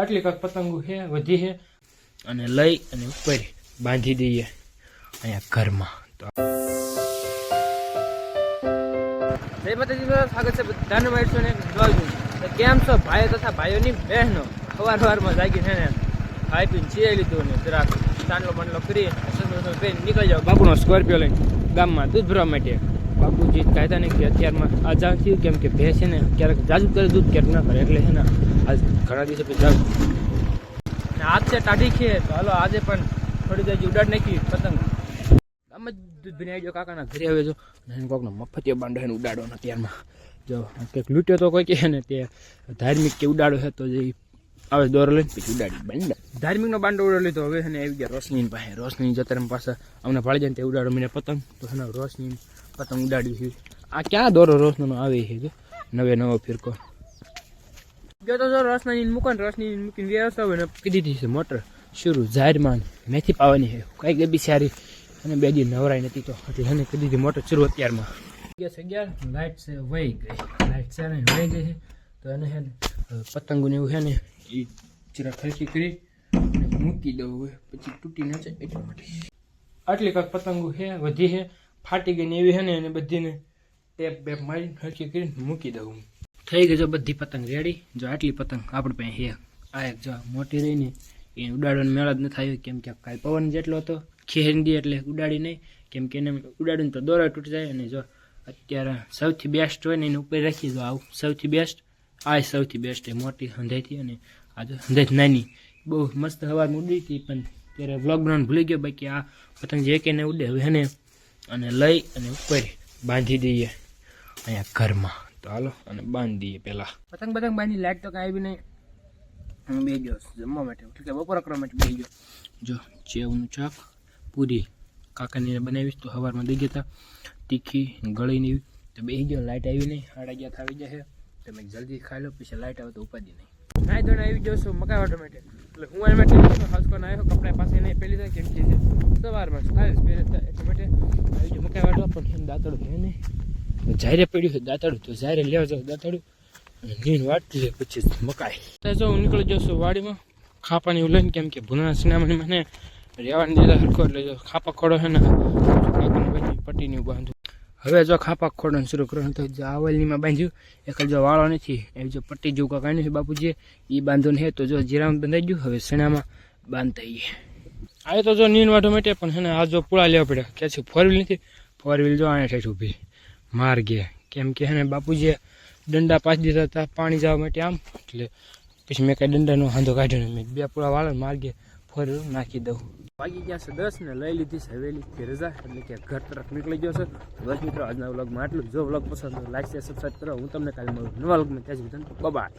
આટલી કાંક પતંગો છે વધી છે અને લઈ અને ઉપર બાંધી દઈએ અહીંયા ઘરમાં. તો જય માતાજી, સ્વાગત છે બધાનું મારી છો ને જોયું કેમ છો ભાઈઓ તથા ભાઈઓની બહેનો. સવારમાં જાગી છે ને ખાઈ પીને ચીરાઈ લીધું ને જરાક ચાંદલો બંડલો કરી નીકળી જાવ બાપુનો સ્કોર્પિયો લઈને ગામમાં દૂધ ભરવા માટે. બાપુજી કાયદા નહીં કે અત્યારમાં આ જાણ થયું કેમ કે ભેંસ છે ને ક્યારેક જાજુ કરે દૂધ ક્યારેક ના કરે એટલે છે ને આજ ઘણા દિવસે પછી જાજુ ને આજ છે ટાઢી ખીએ તો હાલો આજે પણ થોડી જાજી ઉડાડ નાખી પતંગ. આમ જ દૂધ ભીને આવી જાઓ કાકાના ઘરે આવે જો કોકનો મફતિયો બાંધો એને ઉડાડવાનો. અત્યારમાં જો કંઈક લૂંટ્યો તો કોઈ કહે ને તે ધાર્મિક કે ઉડાડો છે તો જે આવે દોરો લઈને પછી ઉડાડી બાંધ. ધાર્મિકનો બાંડો ઉડાડી લીધો. હવે એને આવી ગયા રોશની પાસે. રોશની જતરમ પાસે અમને ભાળી જાય ને તે ઉડાડો મને પતંગ. તો એને રોશની પતંગ ઉડાડી છે. આ ક્યાં દોરો રોશનીનો આવે છે જો નવો ફિરકો જો તો જો રોશની મૂકો ને રોશની મૂકીને વ્યવસ્થા હોય ને કીધી દીધી છે મોટર શરૂ જાહેરમાં મેથી પાવાની છે કઈ ગબી સારી અને બે દી નવરાઈ નથી તો એટલે એને કીધી દીધી મોટર શરૂ. અત્યારમાં લાઇટ છે વહી ગઈ. લાઇટ છે ને વહી ગઈ છે તો એને છે ને પતંગોને એવું છે ને એ ચીરા ખરખી કરી મૂકી દઉં હવે પછી તૂટી ન જાય એટલા માટે. આટલી કાંક પતંગો છે વધી છે ફાટી ગઈ ને એવી છે ને એને બધીને ટેપ બેપ મારીને ખરખી કરીને મૂકી દઉં. થઈ ગઈ જો બધી પતંગ રેડી. જો આટલી પતંગ આપણી પાસે છે. આ એક જો મોટી રહીને એ ઉડાડવાનો મેળ જ ન થાય કેમ કે કાલ પવન જેટલો હતો ખેંડી એટલે ઉડાડી નહીં કેમ કે એને ઉડાડીને તો દોરા તૂટી જાય. અને જો અત્યારે સૌથી બેસ્ટ હોય ને એને ઉપર રાખી દો. આવું સૌથી બેસ્ટ આ સૌથી બેસ્ટ એ મોટી હંધાઈથી અને આ જો હંધાઈ નાની બહુ મસ્ત હવામાં ઉડી હતી પણ ત્યારે વ્લોગ બનાવવાનું ભૂલી ગયો. બાકી આ પતંગ જે કે ને ઉડે હવે એને અને લઈ અને ઉપર બાંધી દઈએ અહીંયા ઘરમાં. તો હાલો અને બાંધી દઈએ પહેલાં પતંગ બાંધી. લાઈટ તો કાંઈ બી નહીં. હું બે ગયો જમવા માટે એટલે કે બપોર કરવા માટે બે ગયો. જો ચેવનું શાક પૂરી કાકાને બનાવીશ તો સવારમાં દઈ ગયા હતા તીખી ગળીને એવી તો બે ગયો. લાઇટ આવી નહીં 8:30 આવી જશે તમે જલ્દી ખાઈ લો પછી લાઇટ આવે તો ઉપાધી નહીં. નાઈ ધોઈને આવી જાઉં છું મકાઈ વાટવા માટે એટલે હું એના માટે હસકોને આવ્યો કપડા પાસે નહીં પહેલી જાય કેમ કે સવારમાં સ્ટાઇલ્સ પહેરે એટલા માટે આવી જાઉં મકાઈ વાટવા. પણ દાંતડું હે નહીં જારે પડ્યું છે દાંતડું તો જારે લેવા જાવ દાંતડું અને નીન વાટી લે પછી મકાઈ. તો જો હું નીકળી જાઉં છું વાડીમાં ખાપાની એવું લઈને કેમ કે ભૂના સિનેમાની મને રહેવાની દીધા હરખો એટલે જો ખાપા ખોડો છે ને કાકાને બધી પટ્ટીની બાંધું. હવે જો ખાપા ખોડવાનું શરૂ કરવાનું તો જો આવલનીમાં બાંધ્યું એક જો વાળો નથી એવી જો પટ્ટી જેવું કાંઈ નથી બાપુજીએ એ બાંધવાનું છે. તો જો જીરામાં બંધાઈ ગયું હવે શેણામાં બાંધતા આવીએ. આ તો જો નીન વાટવા માટે પણ છે ને આ જો પૂળા લેવા પડ્યા કે છે 4 વ્હીલ નથી 4 વ્હીલ જો અહીંયા ઠેઠ ઊભી માર ગયા કેમ કે હે ને બાપુજીએ દંડા પાછી દીધા હતા પાણી જવા માટે આમ એટલે પછી મેં કાંઈ દંડાનો હાંધો કાઢ્યો ને મેં 2 પૂળા વાળો માર્ગે 4 વ્હીલ નાખી દઉં. વાગી ગયા છે 10 ને લઈ લીધી છે હવેલીથી રજા એટલે કે ઘર તરફ નીકળી ગયો છે. બસ મિત્રો આજના વ્લોગમાં આટલું. જો વ્લોગ પસંદ હોય લાઈક શેર સબસ્ક્રાઈબ કરો. હું તમને કાલે મળું નવા વ્લોગમાં. ત્યાં સુધી બાય.